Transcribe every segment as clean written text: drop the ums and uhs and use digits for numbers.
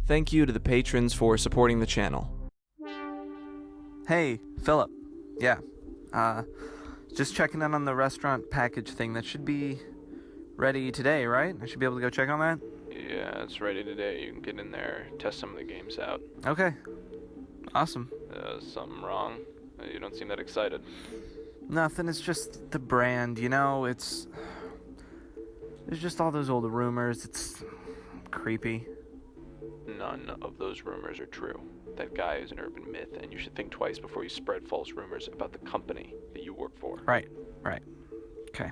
Thank you to the patrons for supporting the channel. Hey, Philip. Yeah, just checking in on the restaurant package thing. That should be ready today, right? I should be able to go check on that? Yeah, it's ready today. You can get in there, test some of the games out. Okay. Awesome. Something wrong? You don't seem that excited. Nothing, it's just the brand, you know? There's just all those old rumors. It's creepy. None of those rumors are true. That guy is an urban myth, and you should think twice before you spread false rumors about the company that you work for. Right. Okay.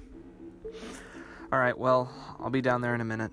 Alright, well, I'll be down there in a minute.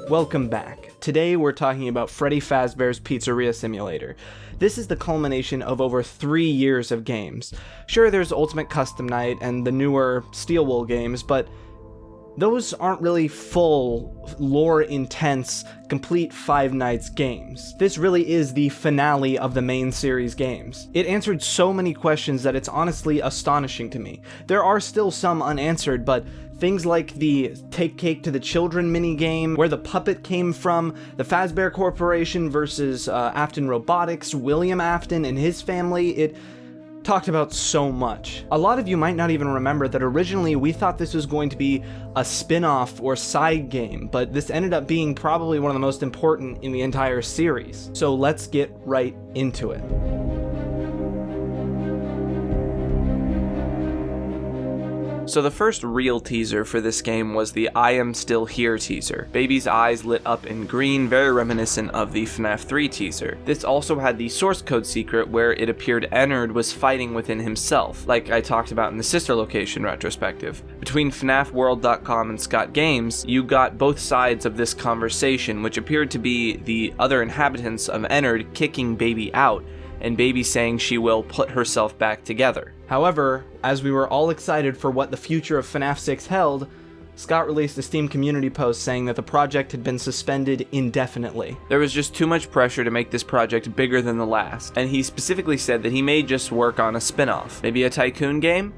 Welcome back. Today we're talking about Freddy Fazbear's Pizzeria Simulator. This is the culmination of over 3 years of games. Sure, there's Ultimate Custom Night and the newer Steel Wool games, but those aren't really full, lore-intense, complete Five Nights games. This really is the finale of the main series games. It answered so many questions that it's honestly astonishing to me. There are still some unanswered, but things like the Take Cake to the Children minigame, where the puppet came from, the Fazbear Corporation versus Afton Robotics, William Afton and his family, it talked about so much. A lot of you might not even remember that originally we thought this was going to be a spin-off or side game, but this ended up being probably one of the most important in the entire series. So let's get right into it. So the first real teaser for this game was the I Am Still Here teaser. Baby's eyes lit up in green, very reminiscent of the FNaF 3 teaser. This also had the source code secret where it appeared Ennard was fighting within himself, like I talked about in the sister location retrospective. Between FNAFworld.com and Scott Games, you got both sides of this conversation, which appeared to be the other inhabitants of Ennard kicking Baby out, and Baby saying she will put herself back together. However, as we were all excited for what the future of FNAF 6 held, Scott released a Steam community post saying that the project had been suspended indefinitely. There was just too much pressure to make this project bigger than the last, and he specifically said that he may just work on a spin-off. Maybe a tycoon game?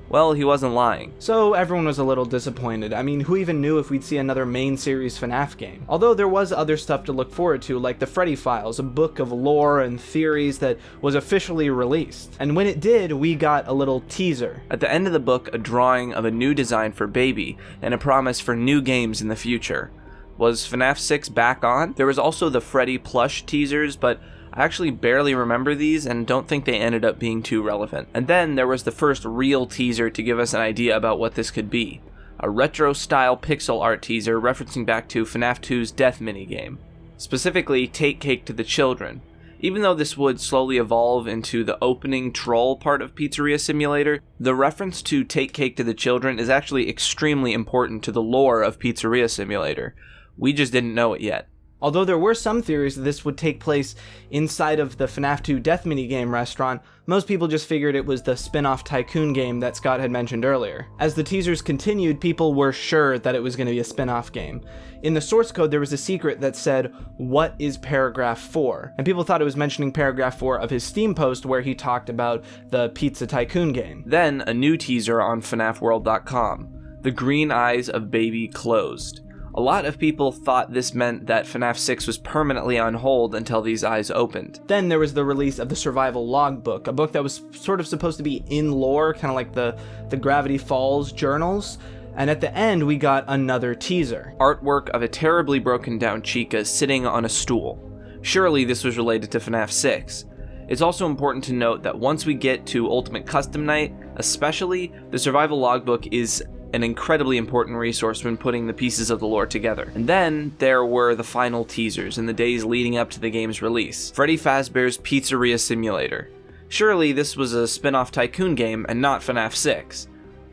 Well, he wasn't lying. So everyone was a little disappointed. I mean, who even knew if we'd see another main series FNAF game? Although there was other stuff to look forward to, like the Freddy Files, a book of lore and theories that was officially released. And when it did, we got a little teaser. At the end of the book, a drawing of a new design for Baby, and a promise for new games in the future. Was FNAF 6 back on? There was also the Freddy plush teasers, but I actually barely remember these and don't think they ended up being too relevant. And then there was the first real teaser to give us an idea about what this could be. A retro-style pixel art teaser referencing back to FNAF 2's death minigame. Specifically, Take Cake to the Children. Even though this would slowly evolve into the opening troll part of Pizzeria Simulator, the reference to Take Cake to the Children is actually extremely important to the lore of Pizzeria Simulator. We just didn't know it yet. Although there were some theories that this would take place inside of the FNaF 2 Death Minigame restaurant, most people just figured it was the spin-off Tycoon game that Scott had mentioned earlier. As the teasers continued, people were sure that it was going to be a spin-off game. In the source code, there was a secret that said, "What is paragraph 4?" And people thought it was mentioning paragraph 4 of his Steam post where he talked about the Pizza Tycoon game. Then, a new teaser on FNAFworld.com. The green eyes of baby closed. A lot of people thought this meant that FNAF 6 was permanently on hold until these eyes opened. Then there was the release of the Survival Logbook, a book that was sort of supposed to be in lore, kind of like the Gravity Falls journals. And at the end, we got another teaser. Artwork of a terribly broken down Chica sitting on a stool. Surely this was related to FNAF 6. It's also important to note that once we get to Ultimate Custom Night, especially, the Survival Logbook is an incredibly important resource when putting the pieces of the lore together. And then there were the final teasers in the days leading up to the game's release. Freddy Fazbear's Pizzeria Simulator. Surely this was a spin-off Tycoon game and not FNAF 6.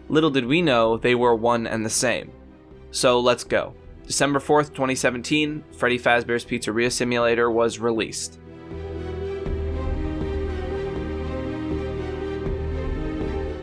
Little did we know they were one and the same. So let's go. December 4th, 2017, Freddy Fazbear's Pizzeria Simulator was released.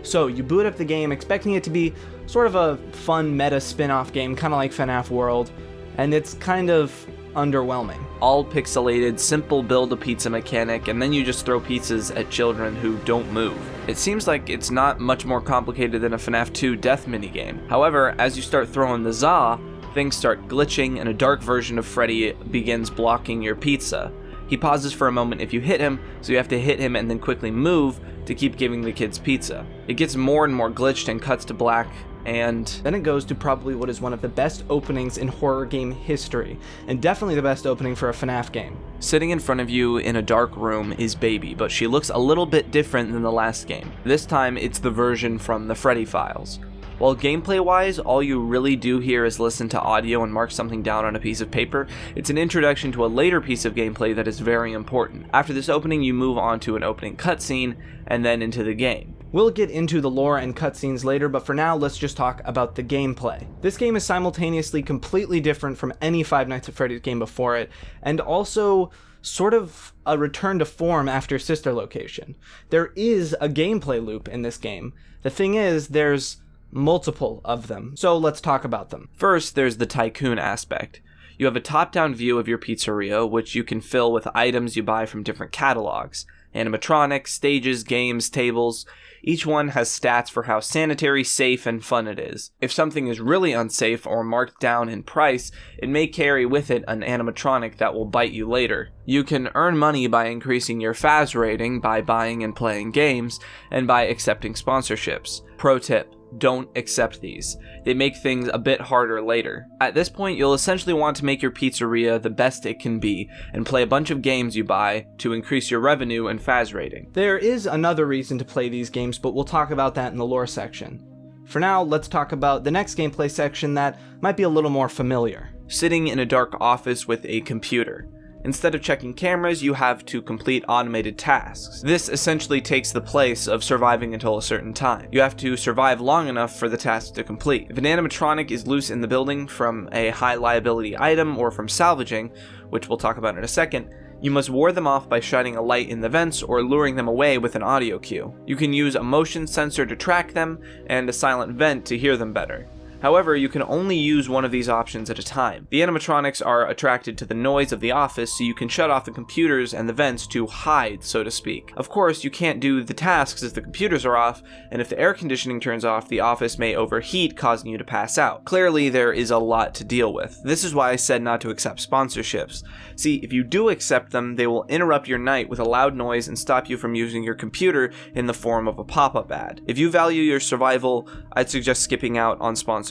So you boot up the game expecting it to be sort of a fun meta spin-off game, kind of like FNAF World, and it's kind of underwhelming. All pixelated, simple build a pizza mechanic, and then you just throw pizzas at children who don't move. It seems like it's not much more complicated than a FNAF 2 death minigame. However, as you start throwing the za, things start glitching and a dark version of Freddy begins blocking your pizza. He pauses for a moment if you hit him, so you have to hit him and then quickly move to keep giving the kids pizza. It gets more and more glitched and cuts to black, and then it goes to probably what is one of the best openings in horror game history, and definitely the best opening for a FNAF game. Sitting in front of you in a dark room is Baby, but she looks a little bit different than the last game. This time it's the version from the Freddy files. While gameplay-wise, all you really do here is listen to audio and mark something down on a piece of paper, it's an introduction to a later piece of gameplay that is very important. After this opening, you move on to an opening cutscene, and then into the game. We'll get into the lore and cutscenes later, but for now, let's just talk about the gameplay. This game is simultaneously completely different from any Five Nights at Freddy's game before it, and also sort of a return to form after Sister Location. There is a gameplay loop in this game. The thing is, there's multiple of them, so let's talk about them. First, there's the Tycoon aspect. You have a top-down view of your pizzeria, which you can fill with items you buy from different catalogs. Animatronics, stages, games, tables. Each one has stats for how sanitary, safe, and fun it is. If something is really unsafe or marked down in price, it may carry with it an animatronic that will bite you later. You can earn money by increasing your Faz rating by buying and playing games, and by accepting sponsorships. Pro tip: don't accept these. They make things a bit harder later. At this point, you'll essentially want to make your pizzeria the best it can be, and play a bunch of games you buy to increase your revenue and Faz rating. There is another reason to play these games, but we'll talk about that in the lore section. For now, let's talk about the next gameplay section that might be a little more familiar. Sitting in a dark office with a computer. Instead of checking cameras, you have to complete automated tasks. This essentially takes the place of surviving until a certain time. You have to survive long enough for the task to complete. If an animatronic is loose in the building from a high liability item or from salvaging, which we'll talk about in a second, you must ward them off by shining a light in the vents or luring them away with an audio cue. You can use a motion sensor to track them and a silent vent to hear them better. However, you can only use one of these options at a time. The animatronics are attracted to the noise of the office, so you can shut off the computers and the vents to hide, so to speak. Of course, you can't do the tasks if the computers are off, and if the air conditioning turns off, the office may overheat, causing you to pass out. Clearly, there is a lot to deal with. This is why I said not to accept sponsorships. See, if you do accept them, they will interrupt your night with a loud noise and stop you from using your computer in the form of a pop-up ad. If you value your survival, I'd suggest skipping out on sponsorships.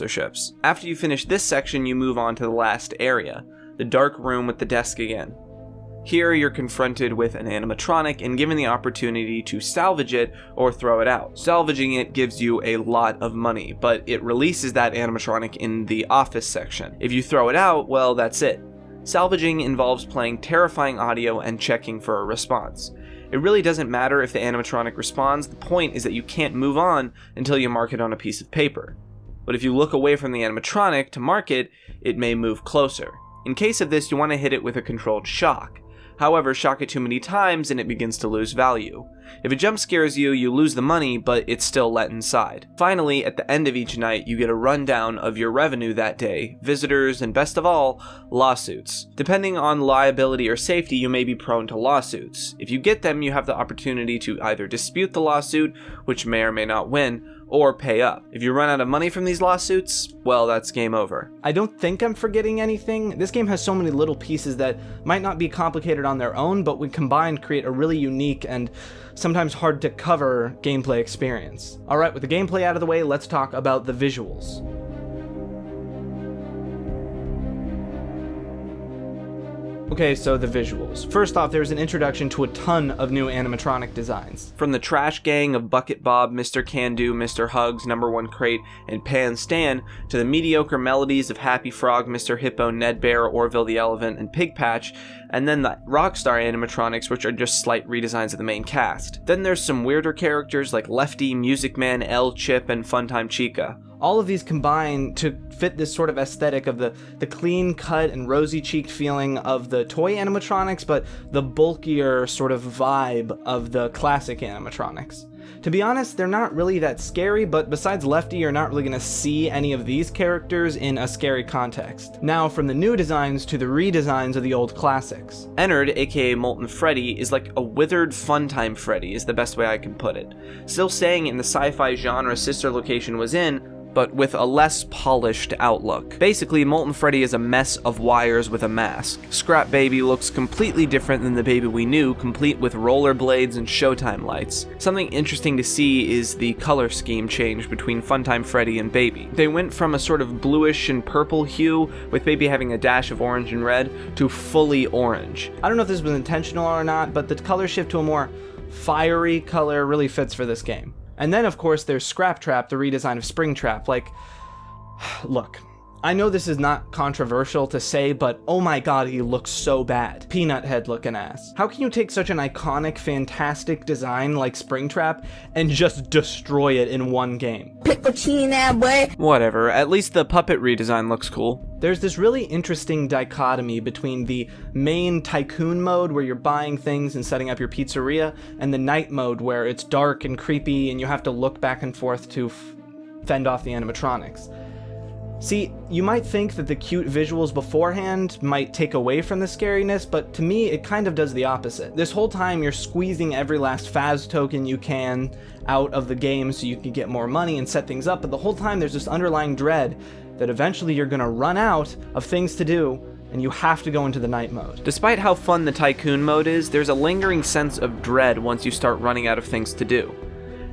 After you finish this section, you move on to the last area, the dark room with the desk again. Here you're confronted with an animatronic and given the opportunity to salvage it or throw it out. Salvaging it gives you a lot of money, but it releases that animatronic in the office section. If you throw it out, well, that's it. Salvaging involves playing terrifying audio and checking for a response. It really doesn't matter if the animatronic responds, the point is that you can't move on until you mark it on a piece of paper. But if you look away from the animatronic to mark it, it may move closer. In case of this, you want to hit it with a controlled shock. However, shock it too many times and it begins to lose value. If it jump scares you, you lose the money, but it's still let inside. Finally, at the end of each night, you get a rundown of your revenue that day, visitors, and best of all, lawsuits. Depending on liability or safety, you may be prone to lawsuits. If you get them, you have the opportunity to either dispute the lawsuit, which may or may not win, or pay up. If you run out of money from these lawsuits, well, that's game over. I don't think I'm forgetting anything. This game has so many little pieces that might not be complicated on their own, but when combined create a really unique and sometimes hard to cover gameplay experience. Alright, with the gameplay out of the way, let's talk about the visuals. Okay, so the visuals. First off, there's an introduction to a ton of new animatronic designs. From the trash gang of Bucket Bob, Mr. Can-Do, Mr. Hugs, Number One Crate, and Pan Stan, to the mediocre melodies of Happy Frog, Mr. Hippo, Ned Bear, Orville the Elephant, and Pig Patch, and then the Rockstar animatronics, which are just slight redesigns of the main cast. Then there's some weirder characters like Lefty, Music Man, L, Chip, and Funtime Chica. All of these combine to fit this sort of aesthetic of the clean-cut and rosy-cheeked feeling of the toy animatronics, but the bulkier sort of vibe of the classic animatronics. To be honest, they're not really that scary, but besides Lefty, you're not really going to see any of these characters in a scary context. Now, from the new designs to the redesigns of the old classics. Ennard, aka Molten Freddy, is like a withered Funtime Freddy, is the best way I can put it. Still staying in the sci-fi genre Sister Location was in, but with a less polished outlook. Basically, Molten Freddy is a mess of wires with a mask. Scrap Baby looks completely different than the baby we knew, complete with rollerblades and Showtime lights. Something interesting to see is the color scheme change between Funtime Freddy and Baby. They went from a sort of bluish and purple hue, with Baby having a dash of orange and red, to fully orange. I don't know if this was intentional or not, but the color shift to a more fiery color really fits for this game. And then, of course, there's Scrap Trap, the redesign of Springtrap. Like, look, I know this is not controversial to say, but oh my god, he looks so bad. Peanut head looking ass. How can you take such an iconic, fantastic design like Springtrap and just destroy it in one game? Whatever, at least the puppet redesign looks cool. There's this really interesting dichotomy between the main tycoon mode where you're buying things and setting up your pizzeria, and the night mode where it's dark and creepy and you have to look back and forth to fend off the animatronics. See, you might think that the cute visuals beforehand might take away from the scariness, but to me it kind of does the opposite. This whole time you're squeezing every last Faz token you can out of the game so you can get more money and set things up, but the whole time there's this underlying dread that eventually you're gonna run out of things to do and you have to go into the night mode. Despite how fun the tycoon mode is, there's a lingering sense of dread once you start running out of things to do.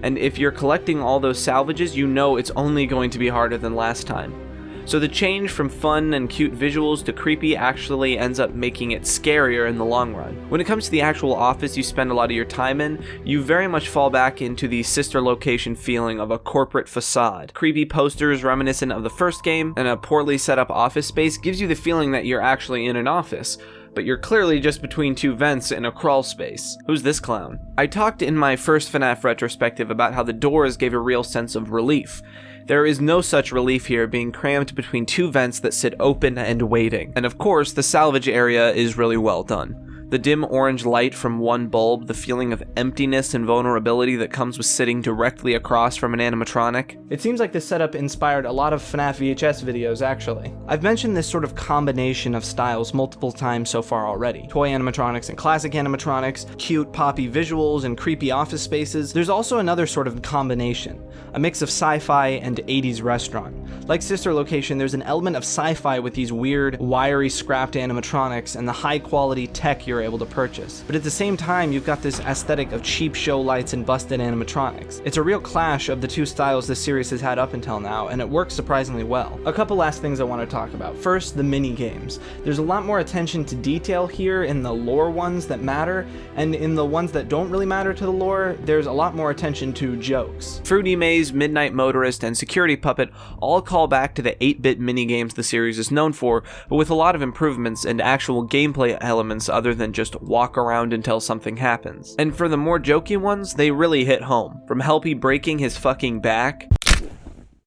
And if you're collecting all those salvages, you know it's only going to be harder than last time. So the change from fun and cute visuals to creepy actually ends up making it scarier in the long run. When it comes to the actual office you spend a lot of your time in, you very much fall back into the Sister Location feeling of a corporate facade. Creepy posters reminiscent of the first game, and a poorly set up office space gives you the feeling that you're actually in an office, but you're clearly just between two vents in a crawl space. Who's this clown? I talked in my first FNaF retrospective about how the doors gave a real sense of relief. There is no such relief here, being crammed between two vents that sit open and waiting. And of course, the salvage area is really well done. The dim orange light from one bulb, the feeling of emptiness and vulnerability that comes with sitting directly across from an animatronic. It seems like this setup inspired a lot of FNaF VHS videos, actually. I've mentioned this sort of combination of styles multiple times so far already. Toy animatronics and classic animatronics, cute poppy visuals and creepy office spaces. There's also another sort of combination, a mix of sci-fi and 80s restaurant. Like Sister Location, there's an element of sci-fi with these weird, wiry, scrapped animatronics and the high-quality tech you're able to purchase. But at the same time, you've got this aesthetic of cheap show lights and busted animatronics. It's a real clash of the two styles this series has had up until now, and it works surprisingly well. A couple last things I want to talk about. First, the mini-games. There's a lot more attention to detail here in the lore ones that matter, and in the ones that don't really matter to the lore, there's a lot more attention to jokes. Fruity Maze, Midnight Motorist, and Security Puppet all call back to the 8-bit minigames the series is known for, but with a lot of improvements and actual gameplay elements other than just walk around until something happens. And for the more jokey ones, they really hit home. From Helpy breaking his fucking back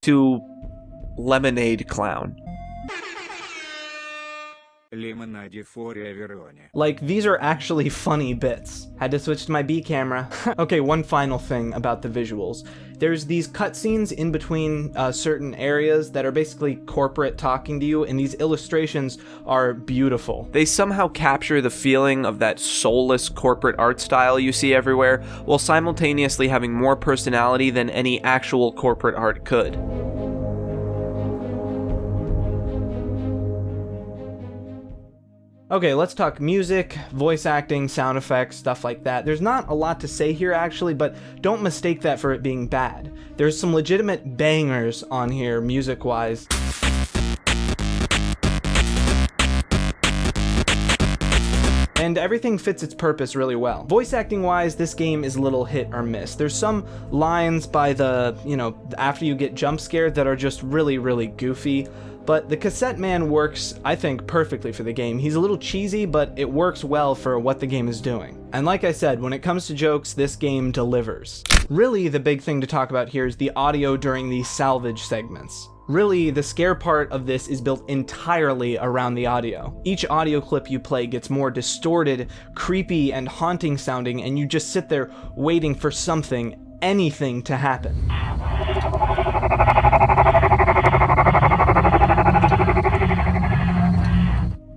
to Lemonade Clown. Лимонаде форе Вероне. Like, these are actually funny bits. Had to switch to my B camera. Okay, one final thing about the visuals. There's these cutscenes in between certain areas that are basically corporate talking to you, and these illustrations are beautiful. They somehow capture the feeling of that soulless corporate art style you see everywhere, while simultaneously having more personality than any actual corporate art could. Okay, let's talk music, voice acting, sound effects, stuff like that. There's not a lot to say here actually, but don't mistake that for it being bad. There's some legitimate bangers on here music-wise. And everything fits its purpose really well. Voice acting wise, this game is a little hit or miss. There's some lines by the, after you get jump scared that are just really, really goofy. But the cassette man works, I think, perfectly for the game. He's a little cheesy, but it works well for what the game is doing. And like I said, when it comes to jokes, this game delivers. Really, the big thing to talk about here is the audio during the salvage segments. Really, the scare part of this is built entirely around the audio. Each audio clip you play gets more distorted, creepy, and haunting sounding, and you just sit there waiting for something, anything to happen.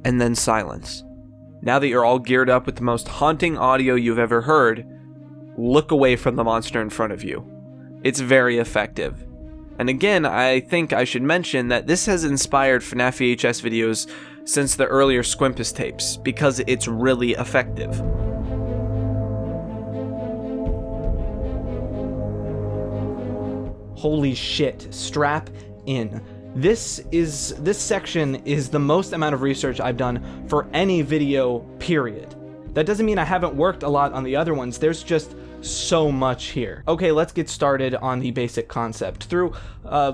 And then silence. Now that you're all geared up with the most haunting audio you've ever heard, look away from the monster in front of you. It's very effective. And again, I think I should mention that this has inspired FNaF VHS videos since the earlier Squimpus tapes, because it's really effective. Holy shit, strap in. This section is the most amount of research I've done for any video, period. That doesn't mean I haven't worked a lot on the other ones, there's just so much here. Okay, let's get started on the basic concept. Through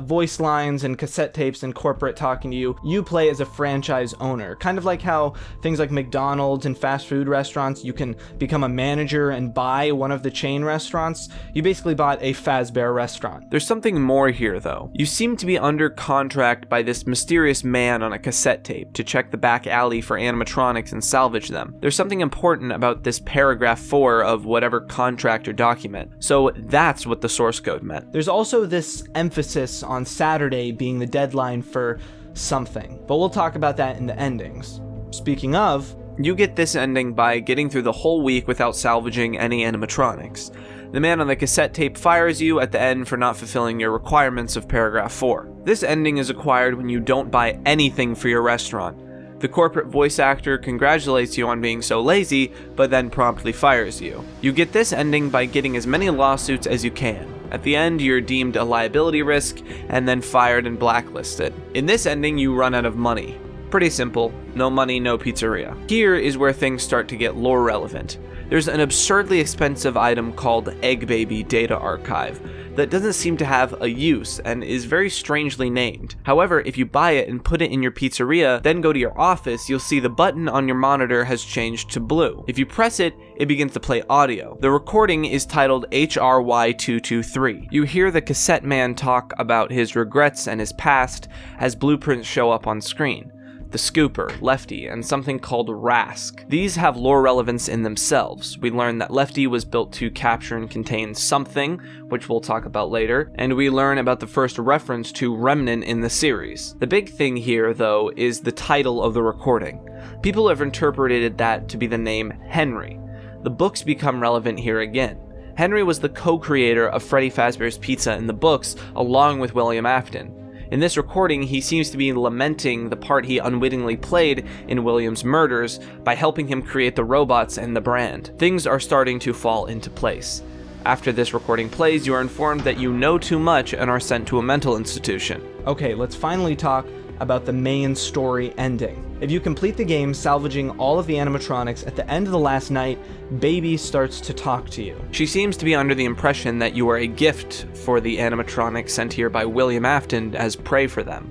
voice lines and cassette tapes and corporate talking to you, you play as a franchise owner. Kind of like how things like McDonald's and fast food restaurants, you can become a manager and buy one of the chain restaurants. You basically bought a Fazbear restaurant. There's something more here though. You seem to be under contract by this mysterious man on a cassette tape to check the back alley for animatronics and salvage them. There's something important about this paragraph 4 of whatever contract or document. So that's what the source code meant. There's also this emphasis on Saturday being the deadline for something, but we'll talk about that in the endings. Speaking of, you get this ending by getting through the whole week without salvaging any animatronics. The man on the cassette tape fires you at the end for not fulfilling your requirements of paragraph 4. This ending is acquired when you don't buy anything for your restaurant. The corporate voice actor congratulates you on being so lazy, but then promptly fires you. You get this ending by getting as many lawsuits as you can. At the end, you're deemed a liability risk, and then fired and blacklisted. In this ending, you run out of money. Pretty simple, no money, no pizzeria. Here is where things start to get lore relevant. There's an absurdly expensive item called Egg Baby Data Archive that doesn't seem to have a use and is very strangely named. However, if you buy it and put it in your pizzeria, then go to your office, you'll see the button on your monitor has changed to blue. If you press it, it begins to play audio. The recording is titled HRY223. You hear the cassette man talk about his regrets and his past as blueprints show up on screen. The Scooper, Lefty, and something called Rask. These have lore relevance in themselves. We learn that Lefty was built to capture and contain something, which we'll talk about later, and we learn about the first reference to Remnant in the series. The big thing here, though, is the title of the recording. People have interpreted that to be the name Henry. The books become relevant here again. Henry was the co-creator of Freddy Fazbear's Pizza in the books, along with William Afton. In this recording, he seems to be lamenting the part he unwittingly played in William's murders by helping him create the robots and the brand. Things are starting to fall into place. After this recording plays, you are informed that you know too much and are sent to a mental institution. Okay, let's finally talk about the main story ending. If you complete the game salvaging all of the animatronics, at the end of the last night, Baby starts to talk to you. She seems to be under the impression that you are a gift for the animatronics sent here by William Afton as prey for them.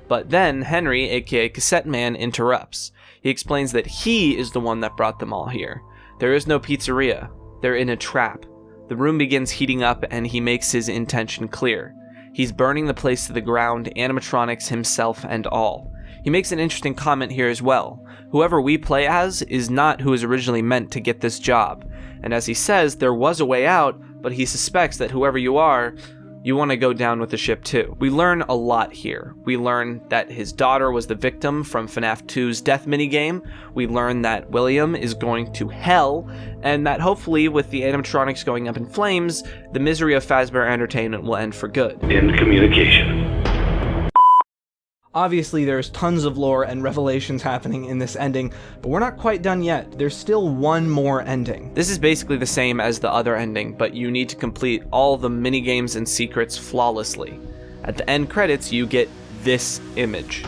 But then Henry, aka Cassette Man, interrupts. He explains that he is the one that brought them all here. There is no pizzeria. They're in a trap. The room begins heating up and he makes his intention clear. He's burning the place to the ground, animatronics himself and all. He makes an interesting comment here as well. Whoever we play as is not who is originally meant to get this job. And as he says, there was a way out, but he suspects that whoever you are, you want to go down with the ship too. We learn a lot here. We learn that his daughter was the victim from FNaF 2's death minigame. We learn that William is going to hell, and that hopefully with the animatronics going up in flames, the misery of Fazbear Entertainment will end for good. End communication. Obviously, there's tons of lore and revelations happening in this ending, but we're not quite done yet. There's still one more ending. This is basically the same as the other ending, but you need to complete all the minigames and secrets flawlessly. At the end credits, you get this image.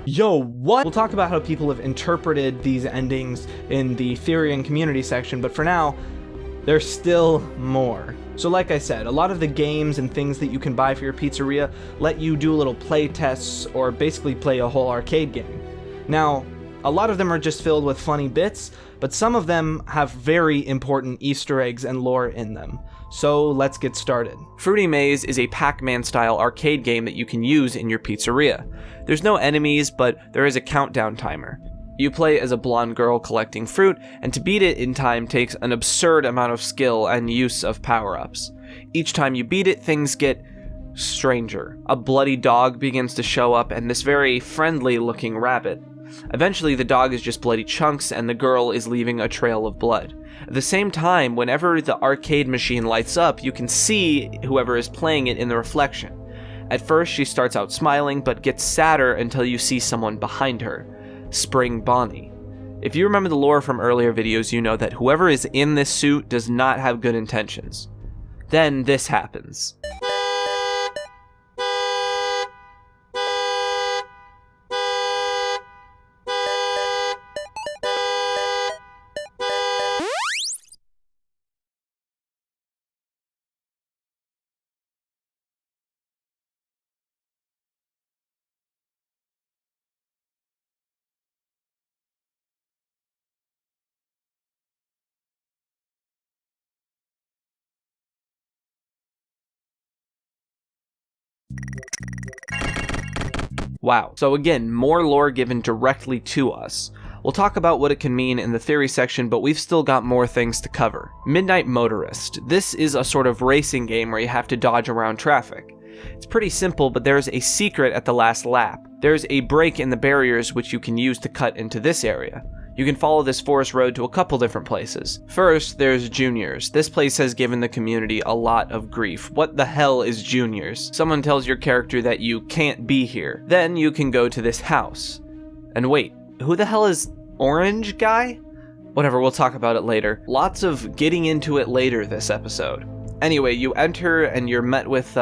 Yo, what? We'll talk about how people have interpreted these endings in the theory and community section, but for now, there's still more. So like I said, a lot of the games and things that you can buy for your pizzeria let you do little play tests or basically play a whole arcade game. Now, a lot of them are just filled with funny bits, but some of them have very important Easter eggs and lore in them. So let's get started. Fruity Maze is a Pac-Man style arcade game that you can use in your pizzeria. There's no enemies, but there is a countdown timer. You play as a blonde girl collecting fruit, and to beat it in time takes an absurd amount of skill and use of power-ups. Each time you beat it, things get stranger. A bloody dog begins to show up, and this very friendly-looking rabbit. Eventually, the dog is just bloody chunks, and the girl is leaving a trail of blood. At the same time, whenever the arcade machine lights up, you can see whoever is playing it in the reflection. At first, she starts out smiling, but gets sadder until you see someone behind her. Spring Bonnie. If you remember the lore from earlier videos, you know that whoever is in this suit does not have good intentions. Then this happens. Wow. So again, more lore given directly to us. We'll talk about what it can mean in the theory section, but we've still got more things to cover. Midnight Motorist. This is a sort of racing game where you have to dodge around traffic. It's pretty simple, but there's a secret at the last lap. There's a break in the barriers which you can use to cut into this area. You can follow this forest road to a couple different places. First, there's Juniors. This place has given the community a lot of grief. What the hell is Juniors? Someone tells your character that you can't be here. Then you can go to this house. And wait, who the hell is Orange Guy? Whatever, we'll talk about it later. Lots of getting into it later this episode. Anyway, you enter and you're met with,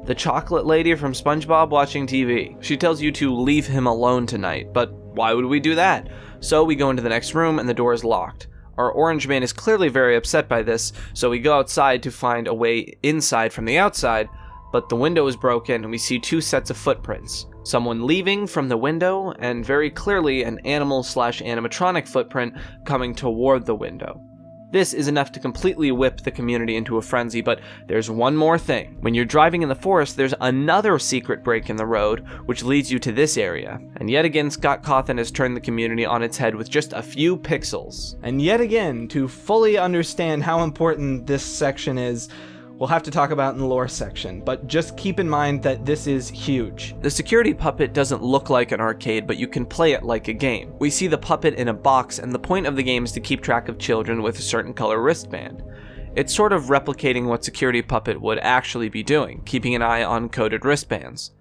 the chocolate lady from SpongeBob watching TV. She tells you to leave him alone tonight, but why would we do that? So we go into the next room and the door is locked. Our orange man is clearly very upset by this, so we go outside to find a way inside from the outside, but the window is broken and we see two sets of footprints. Someone leaving from the window and very clearly an animal/animatronic footprint coming toward the window. This is enough to completely whip the community into a frenzy, but there's one more thing. When you're driving in the forest, there's another secret break in the road, which leads you to this area. And yet again, Scott Cawthon has turned the community on its head with just a few pixels. And yet again, to fully understand how important this section is, we'll have to talk about in the lore section, but just keep in mind that this is huge. The security puppet doesn't look like an arcade, but you can play it like a game. We see the puppet in a box, and the point of the game is to keep track of children with a certain color wristband. It's sort of replicating what Security Puppet would actually be doing, keeping an eye on coded wristbands.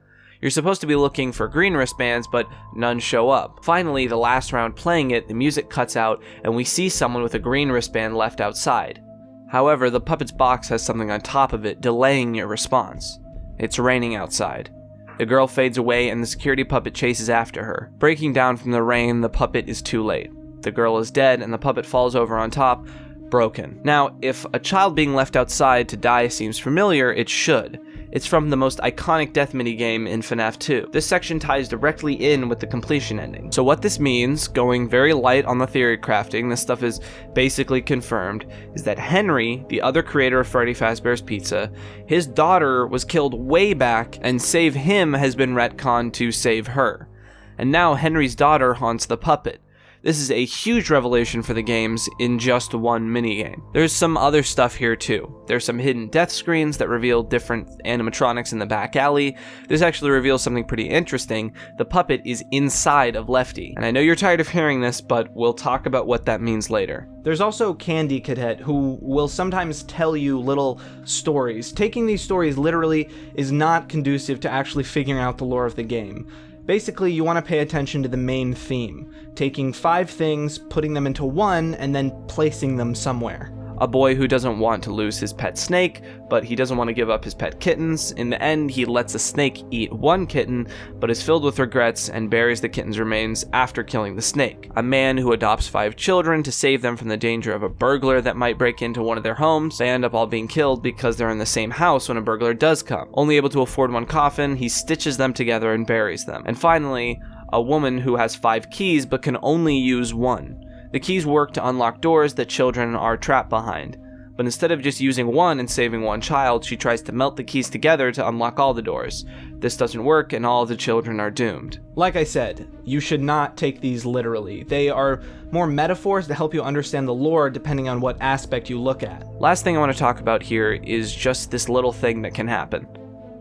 You're supposed to be looking for green wristbands, but none show up. Finally, the last round playing it, the music cuts out, and we see someone with a green wristband left outside. However, the puppet's box has something on top of it, delaying your response. It's raining outside. The girl fades away and the security puppet chases after her. Breaking down from the rain, the puppet is too late. The girl is dead and the puppet falls over on top, broken. Now, if a child being left outside to die seems familiar, it should. It's from the most iconic death minigame in FNaF 2. This section ties directly in with the completion ending. So what this means, going very light on the theory crafting, this stuff is basically confirmed, is that Henry, the other creator of Freddy Fazbear's Pizza, his daughter was killed way back, and save him has been retconned to save her. And now Henry's daughter haunts the puppet. This is a huge revelation for the games in just one minigame. There's some other stuff here too. There's some hidden death screens that reveal different animatronics in the back alley. This actually reveals something pretty interesting. The puppet is inside of Lefty. And I know you're tired of hearing this, but we'll talk about what that means later. There's also Candy Cadet, who will sometimes tell you little stories. Taking these stories literally is not conducive to actually figuring out the lore of the game. Basically, you want to pay attention to the main theme, taking 5 things, putting them into one, and then placing them somewhere. A boy who doesn't want to lose his pet snake, but he doesn't want to give up his pet kittens. In the end, he lets a snake eat one kitten, but is filled with regrets and buries the kitten's remains after killing the snake. A man who adopts 5 children to save them from the danger of a burglar that might break into one of their homes. They end up all being killed because they're in the same house when a burglar does come. Only able to afford one coffin, he stitches them together and buries them. And finally, a woman who has 5 keys but can only use one. The keys work to unlock doors that children are trapped behind, but instead of just using one and saving one child, she tries to melt the keys together to unlock all the doors. This doesn't work, and all of the children are doomed. Like I said, you should not take these literally. They are more metaphors to help you understand the lore depending on what aspect you look at. Last thing I want to talk about here is just this little thing that can happen.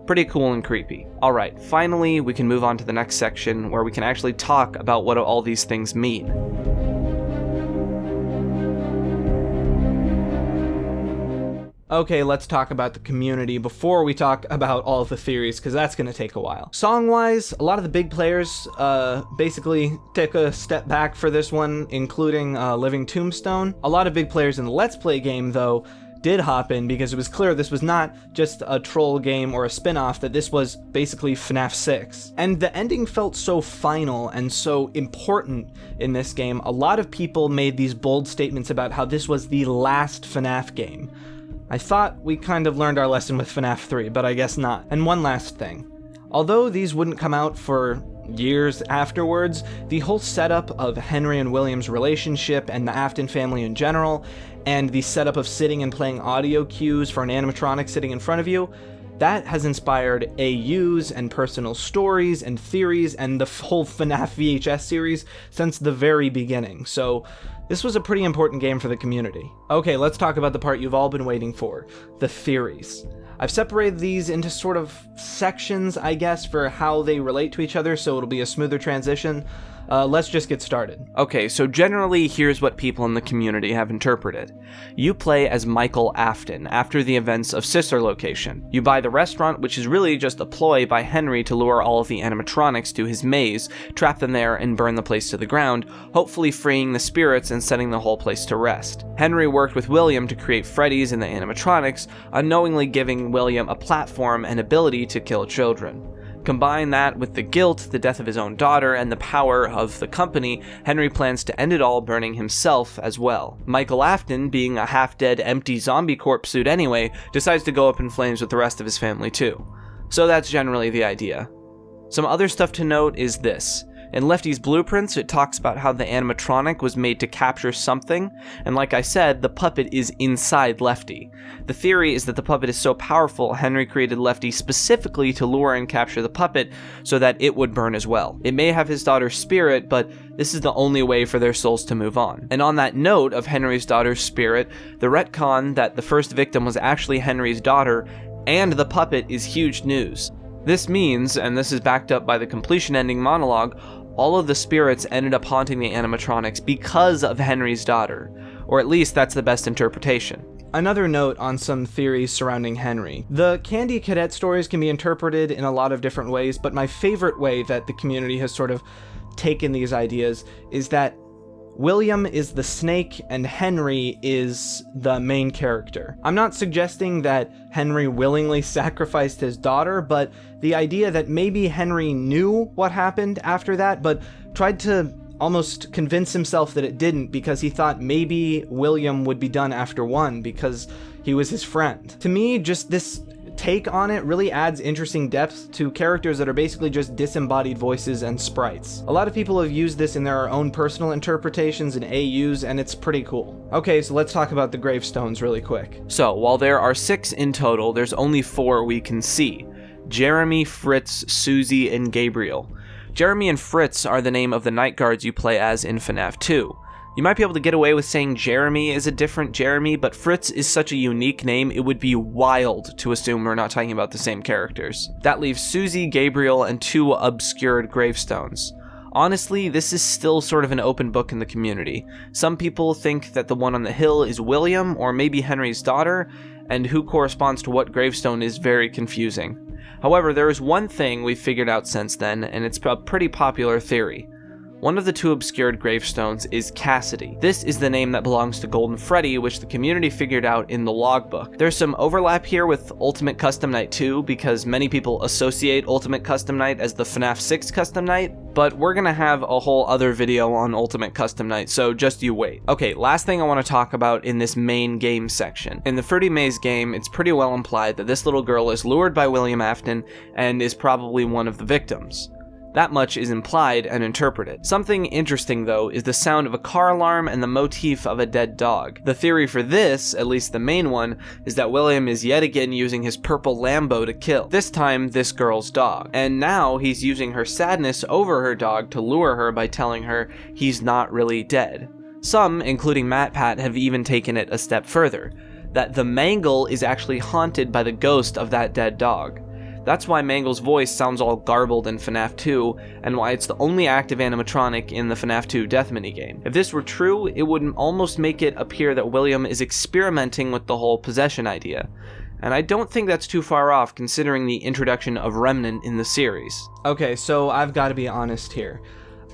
Pretty cool and creepy. Alright, finally we can move on to the next section where we can actually talk about what all these things mean. Okay, let's talk about the community before we talk about all of the theories, because that's going to take a while. Song-wise, a lot of the big players basically took a step back for this one, including Living Tombstone. A lot of big players in the Let's Play game, though, did hop in because it was clear this was not just a troll game or a spin-off, that this was basically FNaF 6. And the ending felt so final and so important in this game. A lot of people made these bold statements about how this was the last FNaF game. I thought we kind of learned our lesson with FNaF 3, but I guess not. And one last thing. Although these wouldn't come out for years afterwards, the whole setup of Henry and William's relationship and the Afton family in general, and the setup of sitting and playing audio cues for an animatronic sitting in front of you, that has inspired AUs and personal stories and theories and the whole FNaF VHS series since the very beginning. So this was a pretty important game for the community. Okay, let's talk about the part you've all been waiting for, the theories. I've separated these into sort of sections, I guess, for how they relate to each other, so it'll be a smoother transition. Let's just get started. Okay, so generally, here's what people in the community have interpreted. You play as Michael Afton after the events of Sister Location. You buy the restaurant, which is really just a ploy by Henry to lure all of the animatronics to his maze, trap them there, and burn the place to the ground, hopefully freeing the spirits and setting the whole place to rest. Henry worked with William to create Freddy's and the animatronics, unknowingly giving William a platform and ability to kill children. Combine that with the guilt, the death of his own daughter, and the power of the company, Henry plans to end it all, burning himself as well. Michael Afton, being a half-dead, empty zombie corpse suit anyway, decides to go up in flames with the rest of his family too. So that's generally the idea. Some other stuff to note is this. In Lefty's blueprints, it talks about how the animatronic was made to capture something, and like I said, the puppet is inside Lefty. The theory is that the puppet is so powerful, Henry created Lefty specifically to lure and capture the puppet so that it would burn as well. It may have his daughter's spirit, but this is the only way for their souls to move on. And on that note of Henry's daughter's spirit, the retcon that the first victim was actually Henry's daughter and the puppet is huge news. This means, and this is backed up by the completion ending monologue, all of the spirits ended up haunting the animatronics because of Henry's daughter, or at least that's the best interpretation. Another note on some theories surrounding Henry. The Candy Cadet stories can be interpreted in a lot of different ways, but my favorite way that the community has sort of taken these ideas is that William is the snake and Henry is the main character. I'm not suggesting that Henry willingly sacrificed his daughter, but the idea that maybe Henry knew what happened after that, but tried to almost convince himself that it didn't because he thought maybe William would be done after one because he was his friend. To me, just this take on it really adds interesting depth to characters that are basically just disembodied voices and sprites. A lot of people have used this in their own personal interpretations and AUs, and it's pretty cool. Okay, so let's talk about the gravestones really quick. So, while there are 6 in total, there's only 4 we can see. Jeremy, Fritz, Susie, and Gabriel. Jeremy and Fritz are the name of the night guards you play as in FNaF 2. You might be able to get away with saying Jeremy is a different Jeremy, but Fritz is such a unique name, it would be wild to assume we're not talking about the same characters. That leaves Susie, Gabriel, and 2 obscured gravestones. Honestly, this is still sort of an open book in the community. Some people think that the one on the hill is William, or maybe Henry's daughter, and who corresponds to what gravestone is very confusing. However, there is one thing we've figured out since then, and it's a pretty popular theory. One of the 2 obscured gravestones is Cassidy. This is the name that belongs to Golden Freddy, which the community figured out in the logbook. There's some overlap here with Ultimate Custom Night 2, because many people associate Ultimate Custom Night as the FNaF 6 Custom Night, but we're gonna have a whole other video on Ultimate Custom Night, so just you wait. Okay, last thing I want to talk about in this main game section. In the Freddy Maze game, it's pretty well implied that this little girl is lured by William Afton and is probably one of the victims. That much is implied and interpreted. Something interesting, though, is the sound of a car alarm and the motif of a dead dog. The theory for this, at least the main one, is that William is yet again using his purple Lambo to kill, this time this girl's dog. And now he's using her sadness over her dog to lure her by telling her he's not really dead. Some, including MatPat, have even taken it a step further, that the Mangle is actually haunted by the ghost of that dead dog. That's why Mangle's voice sounds all garbled in FNaF 2, and why it's the only active animatronic in the FNaF 2 death minigame. If this were true, it would almost make it appear that William is experimenting with the whole possession idea. And I don't think that's too far off considering the introduction of Remnant in the series. Okay, so I've got to be honest here.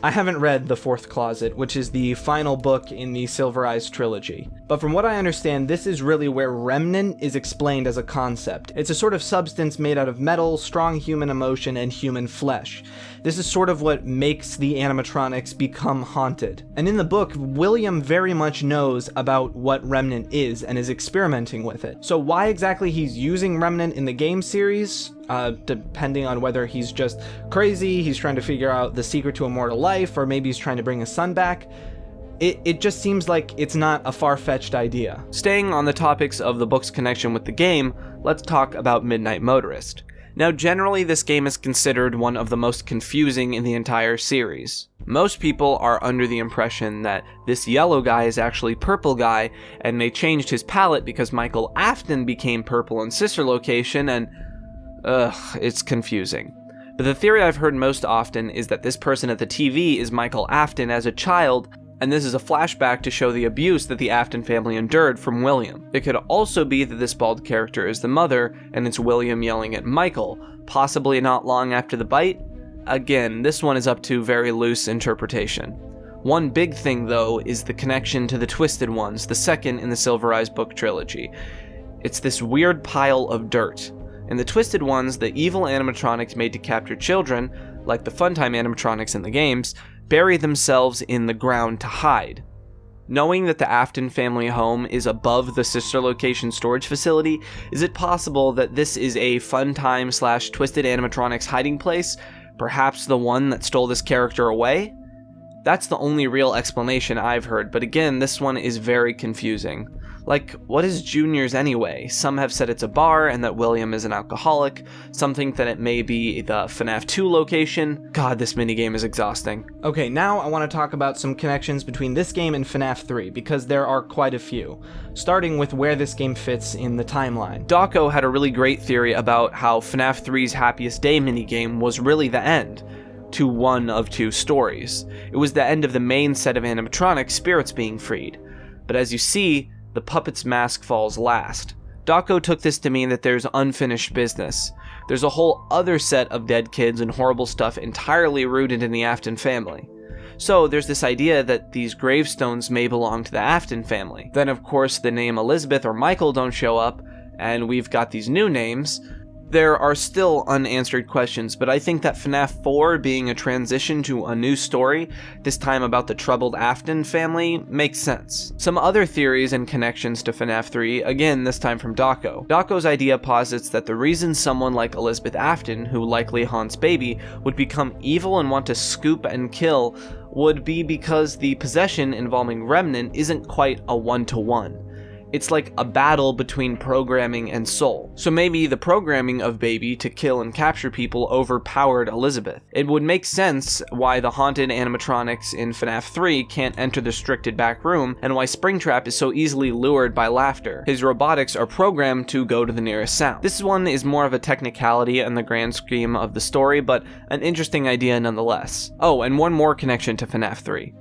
I haven't read The Fourth Closet, which is the final book in the Silver Eyes trilogy. But from what I understand, this is really where Remnant is explained as a concept. It's a sort of substance made out of metal, strong human emotion, and human flesh. This is sort of what makes the animatronics become haunted. And in the book, William very much knows about what Remnant is and is experimenting with it. So why exactly he's using Remnant in the game series? Depending on whether he's just crazy, he's trying to figure out the secret to immortal life, or maybe he's trying to bring his son back. It just seems like it's not a far-fetched idea. Staying on the topics of the book's connection with the game, let's talk about Midnight Motorist. Now, generally, this game is considered one of the most confusing in the entire series. Most people are under the impression that this yellow guy is actually Purple Guy, and they changed his palette because Michael Afton became Purple in Sister Location, and it's confusing. But the theory I've heard most often is that this person at the TV is Michael Afton as a child, and this is a flashback to show the abuse that the Afton family endured from William. It could also be that this bald character is the mother, and it's William yelling at Michael, possibly not long after the bite. Again, this one is up to very loose interpretation. One big thing, though, is the connection to the Twisted Ones, the second in the Silver Eyes book trilogy. It's this weird pile of dirt. In the Twisted Ones, the evil animatronics made to capture children, like the Funtime animatronics in the games, bury themselves in the ground to hide. Knowing that the Afton family home is above the Sister Location storage facility, is it possible that this is a Funtime/Twisted animatronics hiding place, perhaps the one that stole this character away? That's the only real explanation I've heard, but again, this one is very confusing. Like, what is Junior's anyway? Some have said it's a bar and that William is an alcoholic. Some think that it may be the FNaF 2 location. God, this minigame is exhausting. Okay, now I want to talk about some connections between this game and FNaF 3, because there are quite a few, starting with where this game fits in the timeline. Dawko had a really great theory about how FNaF 3's Happiest Day minigame was really the end to one of 2 stories. It was the end of the main set of animatronic spirits being freed. But as you see, the puppet's mask falls last. Dawko took this to mean that there's unfinished business. There's a whole other set of dead kids and horrible stuff entirely rooted in the Afton family. So there's this idea that these gravestones may belong to the Afton family. Then of course the name Elizabeth or Michael don't show up, and we've got these new names. There are still unanswered questions, but I think that FNAF 4 being a transition to a new story, this time about the troubled Afton family, makes sense. Some other theories and connections to FNAF 3, again this time from Dawko. Dawko's idea posits that the reason someone like Elizabeth Afton, who likely haunts Baby, would become evil and want to scoop and kill would be because the possession involving Remnant isn't quite a one-to-one. It's like a battle between programming and soul. So maybe the programming of Baby to kill and capture people overpowered Elizabeth. It would make sense why the haunted animatronics in FNAF 3 can't enter the restricted back room, and why Springtrap is so easily lured by laughter. His robotics are programmed to go to the nearest sound. This one is more of a technicality in the grand scheme of the story, but an interesting idea nonetheless. Oh, and one more connection to FNAF 3.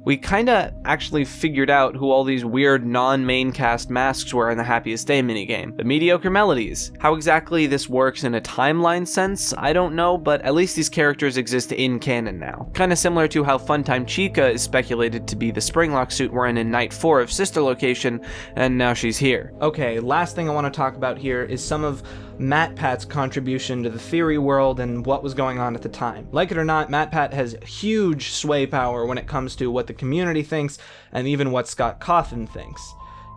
We kinda actually figured out who all these weird non-main cast masks were in the Happiest Day minigame. The Mediocre Melodies. How exactly this works in a timeline sense, I don't know, but at least these characters exist in canon now. Kinda similar to how Funtime Chica is speculated to be the Springlock suit we're in Night 4 of Sister Location, and now she's here. Okay, last thing I want to talk about here is some of MatPat's contribution to the theory world and what was going on at the time. Like it or not, MatPat has huge sway power when it comes to what the community thinks and even what Scott Cawthon thinks.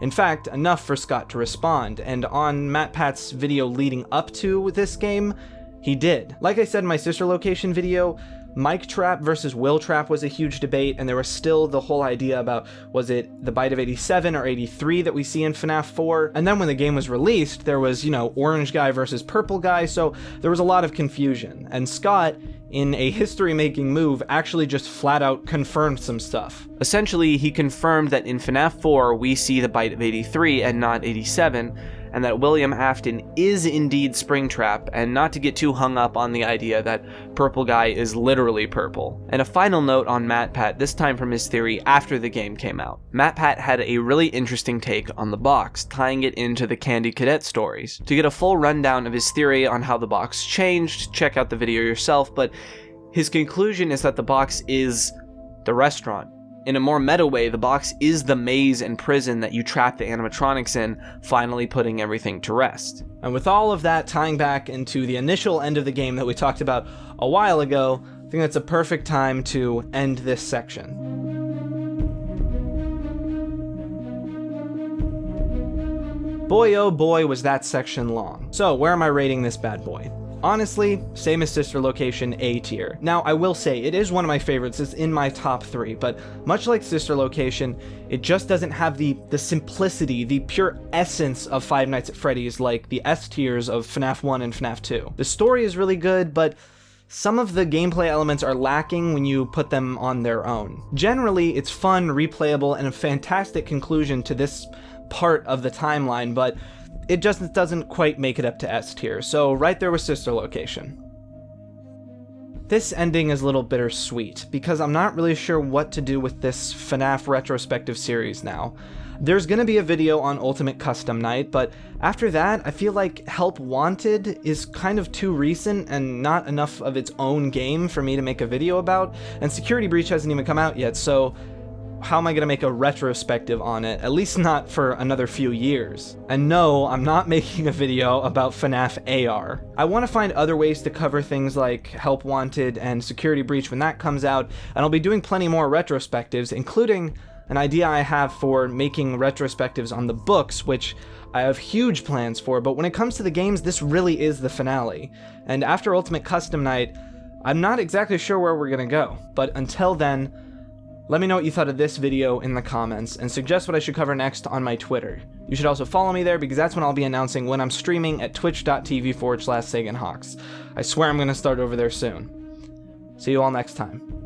In fact, enough for Scott to respond, and on MatPat's video leading up to this game, he did. Like I said in my Sister Location video, Mike Trap versus Will Trap was a huge debate, and there was still the whole idea about, was it the Bite of 87 or 83 that we see in FNAF 4? And then when the game was released, there was, Orange Guy versus Purple Guy, so there was a lot of confusion. And Scott, in a history-making move, actually just flat out confirmed some stuff. Essentially, he confirmed that in FNAF 4 we see the Bite of 83 and not 87, and that William Afton is indeed Springtrap, and not to get too hung up on the idea that Purple Guy is literally purple. And a final note on MatPat, this time from his theory after the game came out. MatPat had a really interesting take on the box, tying it into the Candy Cadet stories. To get a full rundown of his theory on how the box changed, check out the video yourself, but his conclusion is that the box is the restaurant. In a more meta way, the box is the maze and prison that you trap the animatronics in, finally putting everything to rest. And with all of that tying back into the initial end of the game that we talked about a while ago, I think that's a perfect time to end this section. Boy oh boy was that section long. So where am I rating this bad boy? Honestly, same as Sister Location, A tier. Now, I will say, it is one of my favorites, it's in my top 3, but much like Sister Location, it just doesn't have the simplicity, the pure essence of Five Nights at Freddy's like the S tiers of FNAF 1 and FNAF 2. The story is really good, but some of the gameplay elements are lacking when you put them on their own. Generally, it's fun, replayable, and a fantastic conclusion to this part of the timeline, but it just doesn't quite make it up to S tier, so right there with Sister Location. This ending is a little bittersweet, because I'm not really sure what to do with this FNAF retrospective series now. There's gonna be a video on Ultimate Custom Night, but after that, I feel like Help Wanted is kind of too recent and not enough of its own game for me to make a video about, and Security Breach hasn't even come out yet, so how am I going to make a retrospective on it? At least not for another few years. And no, I'm not making a video about FNAF AR. I want to find other ways to cover things like Help Wanted and Security Breach when that comes out, and I'll be doing plenty more retrospectives, including an idea I have for making retrospectives on the books, which I have huge plans for, but when it comes to the games, this really is the finale. And after Ultimate Custom Night, I'm not exactly sure where we're going to go. But until then, let me know what you thought of this video in the comments, and suggest what I should cover next on my Twitter. You should also follow me there, because that's when I'll be announcing when I'm streaming at twitch.tv/SaganHawks. I swear I'm going to start over there soon. See you all next time.